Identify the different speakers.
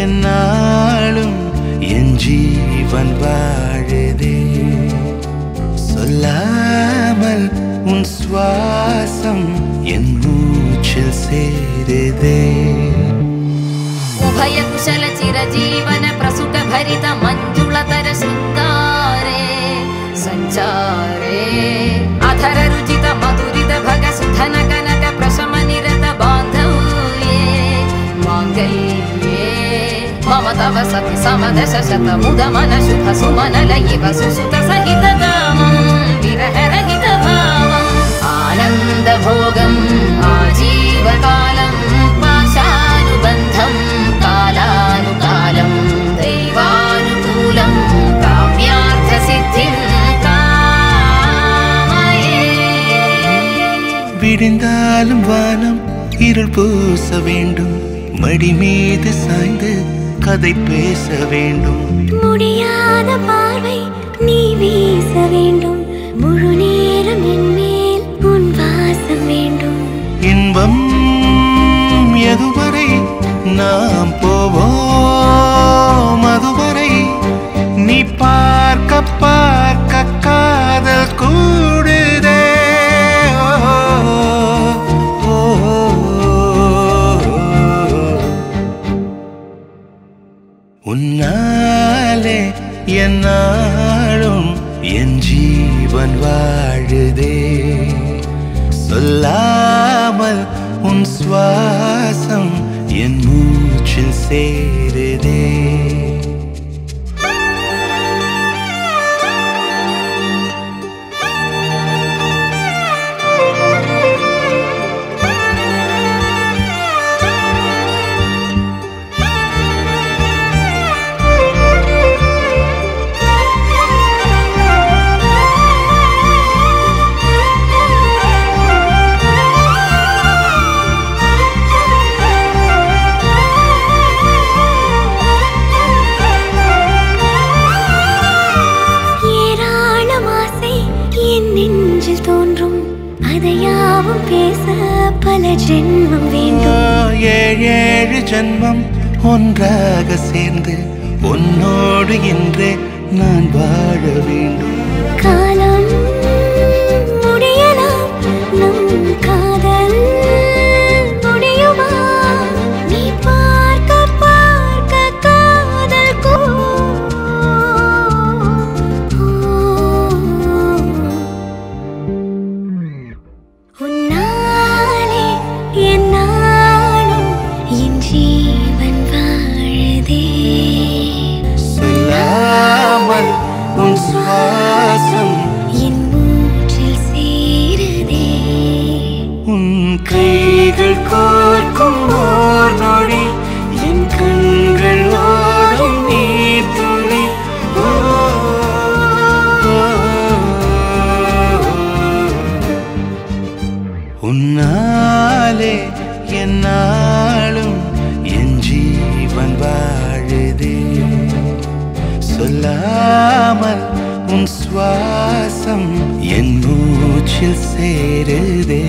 Speaker 1: என்னாலும் என் ஜீவன் வாழுதே சொல்லாமல் உன் சுவாசம் என் மூச்சில் சேருதே
Speaker 2: உபய குஷல சிரஜீவன பிரசுக பரித மஞ்சுளதர சுந்தாரே சஞ்சாரே அதர ருஜித மதுரித भग सुधन कनक प्रशम निरत बांधव्ये मांगल्ये मम तव सति समदश शत मुद मन शुभ सुमन लयिव सुसुत सहित कामं विरह रहित भावं आनंद भोगं आजीवकालं पाशानुबन्धं कालानुकालं दैवानुकूलं काम्यार्थ सिद्धिं
Speaker 1: விடிந்தாலும் வானம் இருள் பூச வேண்டும் மடி மீது சாய்ந்து கதை பேச வேண்டும்
Speaker 3: முடியாத பார்வை நீ வீச வேண்டும் முழு நேரம் என் மேல் உன் வாசம் வேண்டும்
Speaker 1: இன்பம் எதுவரை நாம் போவோம் அதுவரை நீ பார்க்க பார்க்க காதல் கூடுதே உன்னாலே என்னாலும் என் ஜீவன் வாழுதே சொல்லாமல் உன் சுவாசம் என் மூச்சில் சேருதே
Speaker 3: பல ஜென்மம் வேண்டும்
Speaker 1: ஏழு ஜென்மம் ஒன்றாக சேர்ந்து உன்னோடு இன்றே நான் வாழ வேண்டும்
Speaker 3: காலம் முடியலாம் நம் காதல் முடியுமா நீ பார்க்க பார்க்க காதல் உன்னாலே என்னாலும் என் ஜீவன் வாழுதே
Speaker 1: சொல்லாமல் உன் சுவாசம்
Speaker 3: என் மூச்சில் சேருதே
Speaker 1: உன் கைகள் கோர்க்கும் ஓர் நொடி என் கண்கள் ஓடும் நீர் துளி உன்னாலே என்னாலும் என் ஜீவன் வாழுதே சொல்லாமல் உன் சுவாசம் என் மூச்சில் சேருதே